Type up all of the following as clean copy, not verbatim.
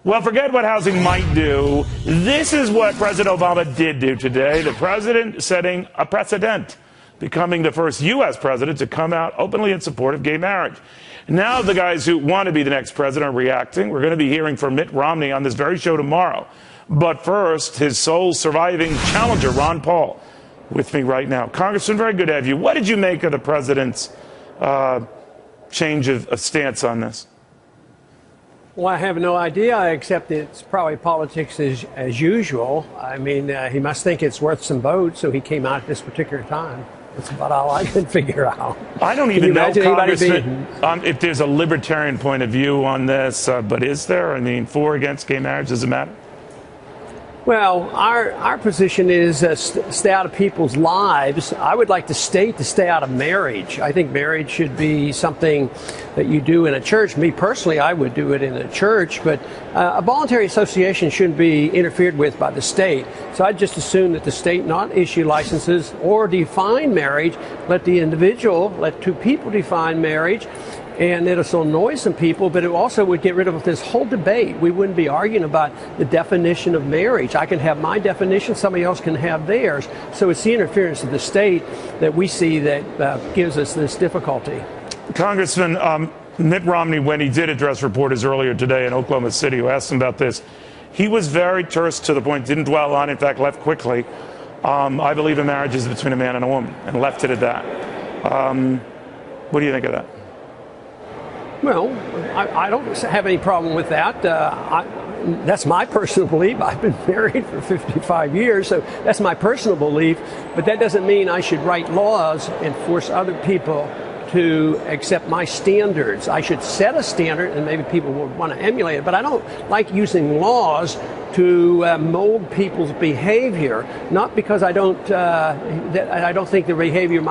Well, forget what housing might do. This is what President Obama did do today. The president setting a precedent, becoming the first U.S. president to come out openly in support of gay marriage. Now the guys who want to be the next president are reacting. We're going to be hearing from Mitt Romney on this very show tomorrow. But first, his sole surviving challenger, Ron Paul, with me right now. Congressman, very good to have you. What did you make of the president's change of stance on this? Well, I have no idea, except it's probably politics as usual. I mean, he must think it's worth some votes, so he came out at this particular time. That's about all I can figure out. I don't even know, Congressman, if there's a libertarian point of view on this, but is there? I mean, for or against gay marriage, does it matter? Well, our position is stay out of people's lives. I would like the state to stay out of marriage. I think marriage should be something that you do in a church. Me personally, I would do it in a church, but a voluntary association shouldn't be interfered with by the state. So I'd just assume that the state not issue licenses or define marriage. Let the individual, let two people define marriage. And it'll annoy some people, but it also would get rid of this whole debate. We wouldn't be arguing about the definition of marriage. I can have my definition, somebody else can have theirs. So it's the interference of the state that we see that gives us this difficulty. Congressman, Mitt Romney, when he did address reporters earlier today in Oklahoma City who asked him about this, he was very terse to the point, didn't dwell on it, in fact, left quickly. I believe a marriage is between a man and a woman, and left it at that. What do you think of that? Well, I don't have any problem with that. That's my personal belief. I've been married for 55 years, so that's my personal belief. But that doesn't mean I should write laws and force other people to accept my standards. I should set a standard, and maybe people will want to emulate it. But I don't like using laws to mold people's behavior. Not because I don't think their behavior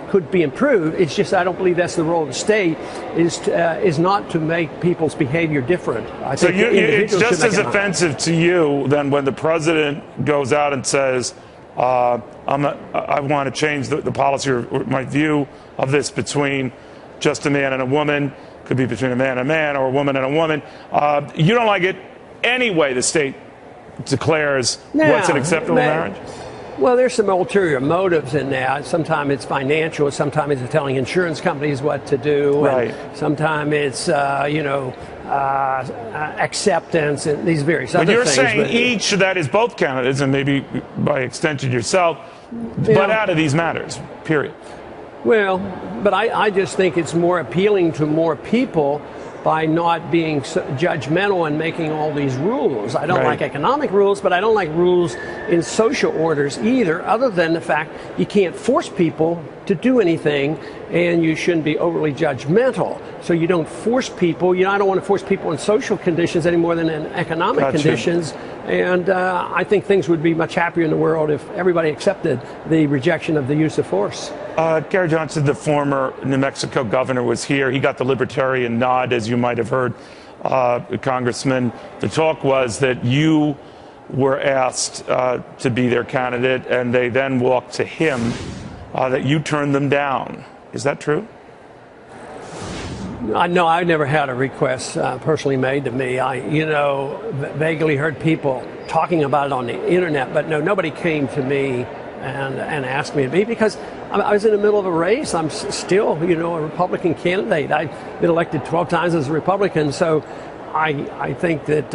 could be improved. It's just I don't believe that's the role of the state. Is not to make people's behavior different. So it's just as offensive to you than when the president goes out and says, I want to change the policy or my view of this between just a man and a woman, could be between a man and a man or a woman and a woman. You don't like it anyway the state declares what's an acceptable marriage? Well, there's some ulterior motives in that. Sometimes it's financial. Sometimes it's telling insurance companies what to do. Right. And sometimes it's, acceptance and these various other things. But you're saying each, that is both candidates, and maybe by extension yourself, but out of these matters, period. Well, but I just think it's more appealing to more people by not being judgmental and making all these rules. I don't like economic rules, but I don't like rules in social orders either, other than the fact you can't force people to do anything, and you shouldn't be overly judgmental. So you don't force people. I don't want to force people in social conditions any more than in economic conditions. And I think things would be much happier in the world if everybody accepted the rejection of the use of force. Gary Johnson, the former New Mexico governor, was here. He got the libertarian nod, as you might have heard, Congressman. The talk was that you were asked to be their candidate, and they then walked to him, that you turned them down. Is that true? No, I never had a request personally made to me. I, vaguely heard people talking about it on the internet, but nobody came to me and asked me to be, because I was in the middle of a race. I'm still, a Republican candidate. I've been elected 12 times as a Republican, so I think that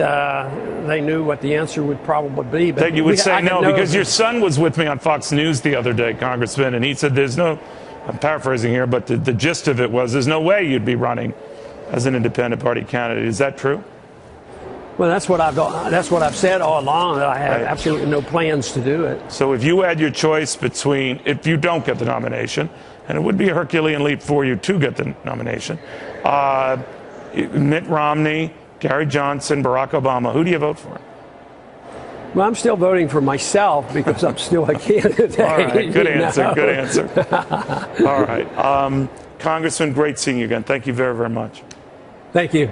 they knew what the answer would probably be. But that you would say no, because your son was with me on Fox News the other day, Congressman, and he said there's no, I'm paraphrasing here, but the gist of it was there's no way you'd be running as an independent party candidate. Is that true? Well, that's what I've said all along, that I have absolutely no plans to do it. So if you had your choice between, if you don't get the nomination, and it would be a Herculean leap for you to get the nomination, Mitt Romney, Gary Johnson, Barack Obama, who do you vote for? Well, I'm still voting for myself because I'm still a candidate. All right, good answer, good answer. All right. Congressman, great seeing you again. Thank you very, very much. Thank you.